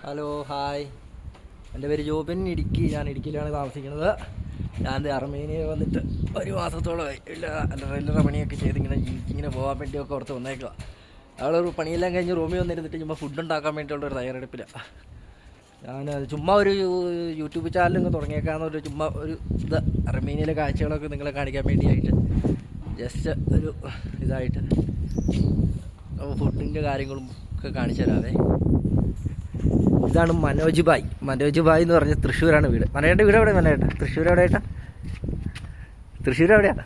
Hello hi, എൻ്റെ പേര് ജോബിൻ. ഞാൻ ഇടുക്കിയിലാണ് താമസിക്കുന്നത്. ഞാൻ അർമേനിയ വന്നിട്ട് ഒരു മാസത്തോളമായി. റെയിലറ പണിയൊക്കെ ചെയ്തിങ്ങനെ പോകാൻ വേണ്ടിയൊക്കെ ഓർത്ത് വന്നേക്കുക. അവളൊരു പണിയെല്ലാം കഴിഞ്ഞ് റൂമിൽ വന്നിരുന്നിട്ട് ചുമ്മാ ഫുഡ് ഉണ്ടാക്കാൻ വേണ്ടിയുള്ളൊരു തയ്യാറെടുപ്പിലാണ്. ഞാൻ ചുമ്മാ ഒരു യൂട്യൂബ് ചാനലിങ്ങ് തുടങ്ങിയേക്കാന്നൊരു ചുമ്മാ ഒരു അർമേനിയയിലെ കാഴ്ചകളൊക്കെ നിങ്ങളെ കാണിക്കാൻ വേണ്ടിയായിട്ട് ജസ്റ്റ് ഒരു ഇതായിട്ട് ഫുഡിൻ്റെ കാര്യങ്ങളും ഒക്കെ കാണിച്ചു തരാവേ. ഇതാണ് മനോജ് ഭായ് എന്ന് പറഞ്ഞ തൃശ്ശൂരാണ് വീട്. മനേട്ട വീട് എവിടെ? മനേട്ട തൃശ്ശൂർ എവിടെയായിട്ടാ? തൃശ്ശൂർ എവിടെയാണ്?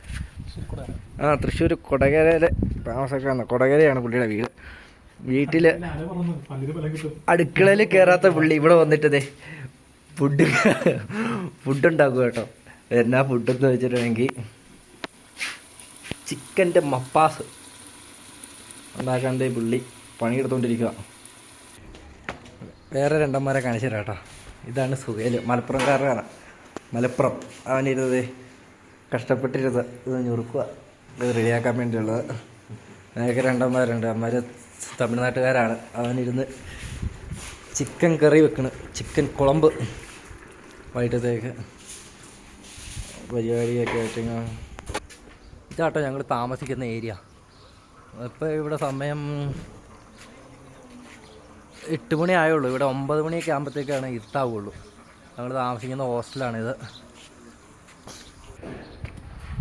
തൃശ്ശൂർ കൊടകരയിലെ താമസക്കാരാണ്. കൊടകരയാണ് പുള്ളിയുടെ വീട്. വീട്ടിൽ അടുക്കളയിൽ കയറാത്ത പുള്ളി ഇവിടെ വന്നിട്ടതേ ഫുഡ് ഉണ്ടാക്കും കേട്ടോ. എന്നാ ഫുഡെന്ന് വെച്ചിട്ടുണ്ടെങ്കിൽ ചിക്കൻ്റെ മപ്പാസ് ഉണ്ടാക്കാണ്ട് പുള്ളി പണിയെടുത്തുകൊണ്ടിരിക്കുക. വേറെ രണ്ടന്മാരെ കാണിച്ചു തരാം കേട്ടോ. ഇതാണ് സുഹേൽ, മലപ്പുറംകാരനാണ്. മലപ്പുറം അവനിരുന്നത് കഷ്ടപ്പെട്ടിരുന്നത് ഇത് ഞുറുക്കുക, ഇത് റെഡിയാക്കാൻ വേണ്ടിയുള്ളത്. ഞങ്ങൾക്ക് രണ്ടന്മാരുണ്ട്. അമ്മമാർ തമിഴ്നാട്ടുകാരാണ്. അവനിരുന്ന് ചിക്കൻ കറി വെക്കണം, ചിക്കൻ കുളമ്പ് വൈകിട്ടത്തേക്ക് പരിപാടിയൊക്കെ ആയിട്ട്. ഇതാട്ടോ ഞങ്ങൾ താമസിക്കുന്ന ഏരിയ. ഇപ്പോൾ ഇവിടെ സമയം 8 മണി ആയുള്ളൂ. ഇവിടെ 9 മണിയൊക്കെ ആകുമ്പോഴത്തേക്കാണ് ഇരുട്ടാവുള്ളൂ. ഞങ്ങൾ താമസിക്കുന്ന ഹോസ്റ്റലാണിത്.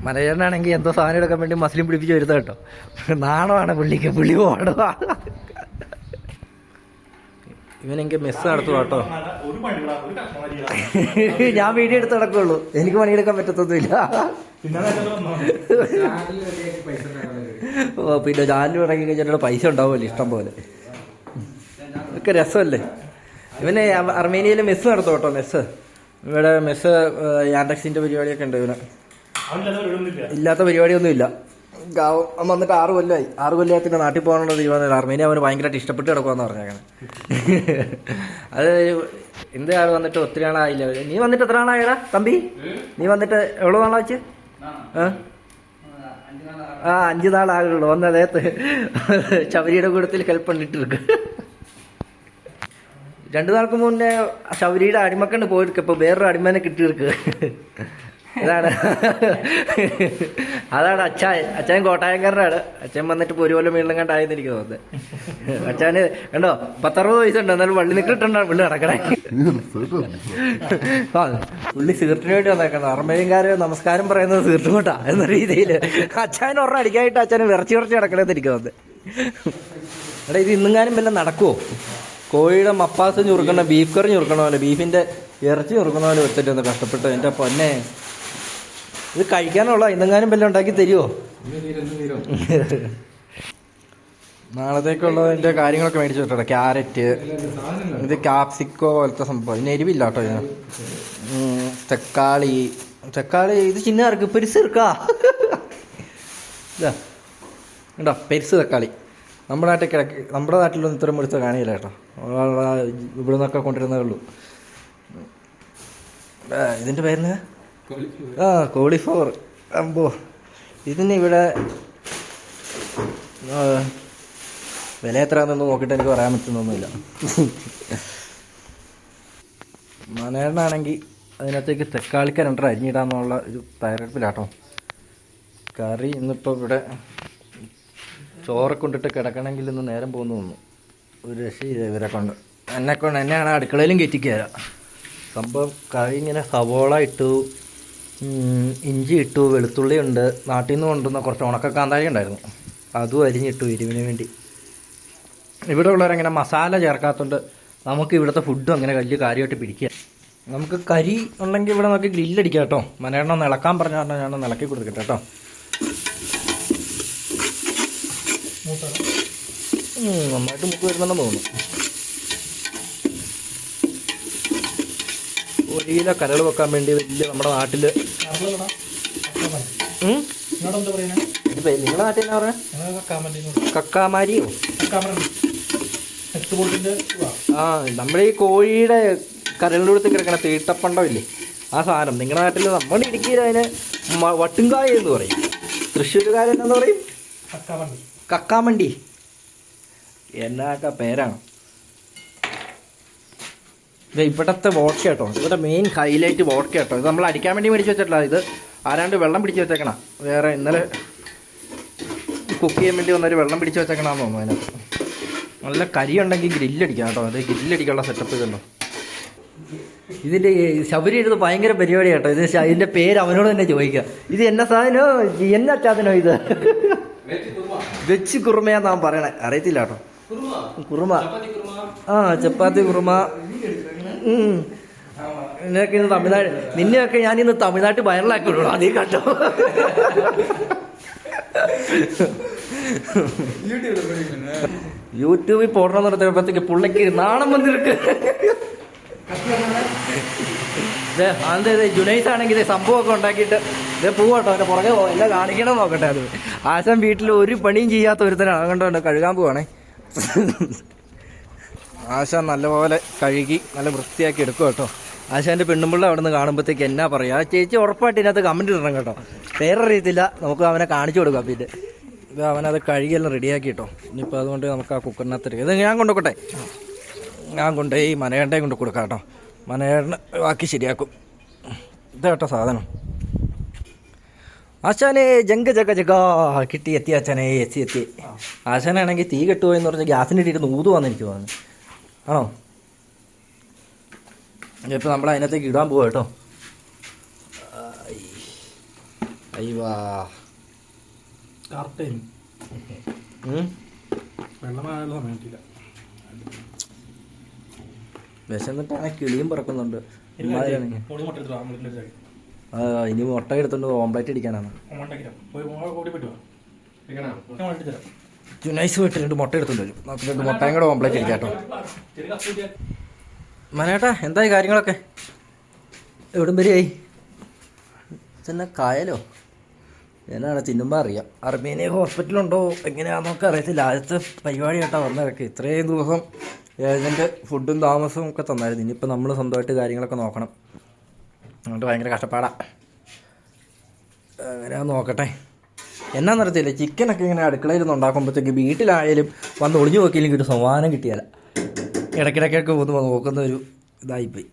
മനേജറിനാണെങ്കിൽ എന്തോ സാധനം എടുക്കാൻ വേണ്ടി മസ്ലിം പിടിപ്പിച്ച് വരുന്നത് കേട്ടോ. നാണമാണ് പുള്ളിക്ക്. പുള്ളി ഓടുക. ഇവനെങ്കിൽ മെസ്സ് നടത്തുക കേട്ടോ. ഞാൻ വീഡിയോ എടുത്ത് നടക്കുള്ളൂ, എനിക്ക് പണിയെടുക്കാൻ പറ്റത്തൊന്നുമില്ല. പിന്നെ ചാനൽ തുടങ്ങി കഴിഞ്ഞിട്ട് പൈസ ഉണ്ടാവുമല്ലോ ഇഷ്ടം പോലെ. ഇതൊക്കെ രസമല്ലേ. ഇവന് അർമേനിയയിൽ മെസ്സ് നടത്തും കേട്ടോ. ഇവിടെ മെസ്സ് യാൻഡക്സിൻ്റെ പരിപാടിയൊക്കെ ഉണ്ട്. ഇവന് ഇല്ലാത്ത പരിപാടിയൊന്നുമില്ല. വന്നിട്ട് 6 കൊല്ലമായി. 6 കൊല്ലത്തിൻ്റെ നാട്ടിൽ പോകാനുള്ള തീരുമാനം. അർമേനിയ അവന് ഭയങ്കരമായിട്ട് ഇഷ്ടപ്പെട്ട് കിടക്കുമെന്ന് പറഞ്ഞേക്കണം. അത് എന്താണ് വന്നിട്ട് ഒത്തിരി നാളായില്ല. നീ വന്നിട്ട് എത്ര നാളായടാ തമ്പി? നീ വന്നിട്ട് എவ்வளோ നാളാ വെച്ച്? 5 നാളാകുള്ളൂ. വന്ന് അദ്ദേഹത്ത് ശബരിയുടെ കൂട്ടത്തിൽ ഹെൽപ്പ് പണിട്ടിருக்கு. 2 നാൾക്ക് മുന്നേ ശബരിയുടെ അടിമക്കണ്ട് പോയിരിക്കും. ഇപ്പോൾ വേറൊരു അടിമനെ കിട്ടിയിരിക്ക്. അതാണ് അച്ചായൻ കോട്ടായക്കാരനാണ്. അച്ഛൻ വന്നിട്ട് ഇപ്പോൾ 1 കൊല്ലം വീണ്ടും കണ്ടായെന്ന് എനിക്ക് തോന്നുന്നത്. അച്ഛന് കണ്ടോ 10-60 വയസ്സുണ്ട്, എന്നാലും വള്ളി നിൽക്കിട്ടുണ്ടാണ് പുള്ളി നടക്കണേ. പുള്ളി സീർട്ടിന് വേണ്ടി വന്നേക്കുന്നത്. അർമേനിയൻകാര് നമസ്കാരം പറയുന്നത് സീർട്ടും കൊണ്ടാ എന്ന രീതിയിൽ അച്ഛൻ ഒരെണ്ണം അടിക്കായിട്ട് അച്ഛന് വിറച്ച് നടക്കണമെന്ന് എനിക്ക് തോന്നുന്നത്. എടാ, ഇത് ഇന്നെങ്ങാനും വല്ല നടക്കുമോ? കോഴിയുടെ മപ്പാസ് ഞുറുക്കണം, ബീഫ് കറി ഞുറുക്കണ പോലെ, ബീഫിൻ്റെ ഇറച്ചി ഞുറുക്കണ പോലെ വെച്ചിട്ട് ഒന്ന് കഷ്ടപ്പെട്ട്. എൻ്റെ പൊന്നെ, ഇത് കഴിക്കാനുള്ള ഇന്നെങ്ങാനും വല്ല ഉണ്ടാക്കി തരുമോ? നാളത്തേക്കുള്ളതിൻ്റെ കാര്യങ്ങളൊക്കെ മേടിച്ചു വെച്ചോ. ക്യാരറ്റ്, ഇത് ക്യാപ്സിക്കോ പോലത്തെ സംഭവം. ഇതിന് എരിവില്ല കേട്ടോ. ഇതിന് തക്കാളി ഇത് ചിന്നാർക്ക് പെരുസ് ഇറുക്കാ. ഇതാ കേട്ടോ, പെരുസ് തക്കാളി. നമ്മുടെ നാട്ടിലൊന്നും ഇത്രയും മുഴുത്ത കാണിയില്ല കേട്ടോ. ഇവിടെ നിന്നൊക്കെ കൊണ്ടുവരുന്നതേ ഉള്ളൂ. ഇതിൻ്റെ പേരിന് കോളിഫ്ലവർ. അമ്പോ, ഇതിന് ഇവിടെ വില എത്രയാണെന്നൊന്നും നോക്കിയിട്ട് എനിക്ക് പറയാൻ പറ്റുന്നൊന്നുമില്ല. മനേണ്ണാണെങ്കിൽ അതിനകത്തേക്ക് തക്കാളിക്ക 2 അരിഞ്ഞിടാന്നുള്ള ഒരു തയ്യാറെടുപ്പിലാട്ടോ. കറി ഇന്നിപ്പോൾ ഇവിടെ ചോറെ കൊണ്ടിട്ട് കിടക്കണമെങ്കിൽ ഇന്ന് നേരം പോകുന്നു തോന്നുന്നു. ഒരു രക്ഷയില്ല ഇവരെ കൊണ്ട്. എന്നെയാണ് അടുക്കളയിലും കയറ്റിക്കയറാം സംഭവം. കറി ഇങ്ങനെ സവോള ഇട്ടു, ഇഞ്ചി ഇട്ടു, വെളുത്തുള്ളി ഉണ്ട്. നാട്ടിൽ നിന്ന് കൊണ്ടുവന്ന കുറച്ച് ഉണക്കക്കാന്താരി ഉണ്ടായിരുന്നു, അതും അരിഞ്ഞിട്ടു എരിവിന് വേണ്ടി. ഇവിടെ ഉള്ളവരങ്ങനെ മസാല ചേർക്കാത്തതുകൊണ്ട് നമുക്ക് ഇവിടുത്തെ ഫുഡും അങ്ങനെ വലിയ കാര്യമായിട്ട് പിടിക്കുക. നമുക്ക് കരി ഉണ്ടെങ്കിൽ ഇവിടെ നമുക്ക് ഗ്രില്ലടിക്കാം കേട്ടോ. മനേണ്ണം ഇളക്കാൻ പറഞ്ഞാൽ ഞാൻ ഇളക്കി കൊടുക്കട്ടെ കേട്ടോ. നന്നായിട്ട് മുക്ക് വരുന്നുണ്ടെന്ന് തോന്നുന്നു. 1 കിലോ കരൾ വെക്കാൻ വേണ്ടി വലിയ നമ്മുടെ നാട്ടിൽ നിങ്ങളുടെ നാട്ടിൽ എന്നാ പറയുക? കക്കാമാരിയോ? നമ്മുടെ ഈ കോഴിയുടെ കരളിൻ്റെ അടുത്ത് കിടക്കണ തീട്ടപ്പണ്ടം ഇല്ലേ, ആ സാധനം. നിങ്ങളുടെ നാട്ടിൽ നമ്മുടെ ഇടുക്കിയിൽ അതിന് വട്ടുംകായ എന്ന് പറയും. തൃശ്ശൂരുകാരെന്നു പറയും കക്കാമണ്ടി. എന്നാക്ക പേരാണ്. ഇത് ഇവിടുത്തെ വോഡ്ക കേട്ടോ, ഇവിടെ മെയിൻ ഹൈലൈറ്റ് വോഡ്ക കേട്ടോ. ഇത് നമ്മൾ അടിക്കാൻ വേണ്ടി മേടിച്ച് വെച്ചിട്ടില്ല, ഇത് ആരാണ്ട് വെള്ളം പിടിച്ച് വെച്ചേക്കണം. വേറെ ഇന്നലെ കുക്ക് ചെയ്യാൻ വേണ്ടി വന്നൊരു വെള്ളം പിടിച്ച് വെച്ചേക്കണമെന്ന് തോന്നുന്നു. അതിനകത്ത് നല്ല കരി ഉണ്ടെങ്കിൽ ഗ്രില്ലടിക്കാം കേട്ടോ. അത് ഗ്രില്ലടിക്കാനുള്ള സെറ്റപ്പ് ഇതുണ്ടോ. ഇതിൻ്റെ ശബരി എടുത്ത് ഭയങ്കര പരിപാടി കേട്ടോ. ഇത് ഇതിൻ്റെ പേര് അവനോട് തന്നെ ചോദിക്കുക. ഇത് എന്നാ സാധനോ എന്നാ ചാതനോ ഇത്? വെച്ച് കുറുമയാന്നാ പറയണേ, അറിയത്തില്ല കേട്ടോ. കുറുമ, ആ ചപ്പാത്തി കുറുമ. നിനക്ക് ഇന്ന് തമിഴ്നാട്, നിന്നെയൊക്കെ ഞാനിന്ന് തമിഴ്നാട്ടിൽ വൈറലാക്കി വിടണോ? അതേ കേട്ടോ. യൂട്യൂബിൽ പോടണം നടത്തിയപ്പോഴത്തേക്ക് പുള്ളിക്ക് നാണം വന്നിருக்கு. അതെ ജുനൈസ് ആണെങ്കിൽ സംഭവമൊക്കെ ഉണ്ടാക്കിയിട്ട് ഇതേ പോവാട്ടോ. അവൻ്റെ പുറകെ എല്ലാം കാണിക്കണം നോക്കട്ടെ. അത് ആശാൻ വീട്ടിൽ ഒരു പണിയും ചെയ്യാത്ത ഒരുത്തനാണ്. കണ്ടോ കഴുകാൻ പോവാണേ. ആശാൻ നല്ലപോലെ കഴുകി നല്ല വൃത്തിയാക്കി എടുക്കും കേട്ടോ. ആശാൻ്റെ പെണ്ണുമ്പിള്ള അവിടെ നിന്ന് കാണുമ്പോഴത്തേക്ക് എന്നാ പറയുക, ആ ചേച്ചി ഉറപ്പായിട്ട് ഇതിനകത്ത് കമൻറ്റ് ഇടണം കേട്ടോ. പേരറിയത്തില്ല, നമുക്ക് അവനെ കാണിച്ചു കൊടുക്കാം. പിന്നെ ഇത് അവനത് കഴുകിയെല്ലാം റെഡിയാക്കി കേട്ടോ. ഇനിയിപ്പോൾ അതുകൊണ്ട് നമുക്ക് ആ കുക്കറിനകത്ത് ഇത് ഞാൻ കൊണ്ടുപോട്ടെ. ഞാൻ കൊണ്ടുപോയി മനേണ്ടേ കൊണ്ട് കൊടുക്കാം കേട്ടോ. മനേണ്ണ ബാക്കി ശരിയാക്കും. ഇത് കേട്ടോ സാധനം. ആശാനെ ജങ്ക ജഗ ജഗ കിട്ടി, എത്തി ആശാനെ, എത്തി. ആശാനാണെങ്കിൽ തീ കെട്ടുപോയെന്ന് പറഞ്ഞാൽ ഗ്യാസിൻ്റെ ഇട്ടിട്ട് ഊതുവാന്ന് എനിക്ക് തോന്നുന്നു. ആണോ? ഇപ്പോൾ നമ്മൾ അതിനകത്തേക്ക് ഇടാൻ പോവാ കേട്ടോ. അയ്യവാ വിശന്നിട്ടാണ് കിളിയും പറക്കുന്നുണ്ട്. ഇനി മുട്ട എടുത്തോണ്ട് ഓംപ്ലേറ്റ് അടിക്കാനാണ്. ജുനൈസ് വീട്ടിൽ 2 മുട്ട എടുത്തോണ്ട് വരും. നമുക്ക് 2 മുട്ടയും കൂടെ ഓംപ്ലേറ്റ് അടിക്കാം കേട്ടോ. മനേട്ടാ എന്തായി കാര്യങ്ങളൊക്കെ? എവിടം വരെയായി? തന്നെ കായലോ എന്നാണ് തിന്നുമ്പോൾ അറിയാം. അർമേനിയ ഹോസ്പിറ്റലുണ്ടോ എങ്ങനെയാണെന്നൊക്കെ അറിയത്തില്ല. ആദ്യത്തെ പരിപാടി കേട്ടോ വന്നതൊക്കെ. ഇത്രയും ദിവസം ഏജൻറ്റ് ഫുഡും താമസവും ഒക്കെ തന്നായിരുന്നു. ഇനിയിപ്പോൾ നമ്മൾ സ്വന്തമായിട്ട് കാര്യങ്ങളൊക്കെ നോക്കണം. അതുകൊണ്ട് ഭയങ്കര കഷ്ടപ്പാടാണ്. അങ്ങനെ നോക്കട്ടെ. എന്നാന്നറിയത്തില്ല, ചിക്കനൊക്കെ ഇങ്ങനെ അടുക്കളയിൽ നിന്ന് ഉണ്ടാക്കുമ്പോഴത്തേക്ക് വീട്ടിലായാലും വന്ന് ഒളിഞ്ഞു നോക്കിയില്ലെങ്കിൽ ഒരു സമാധാനം കിട്ടിയാല. ഇടയ്ക്കിടയ്ക്കൊക്കെ ഒന്ന് നോക്കുന്ന ഒരു ഇതായിപ്പോയി.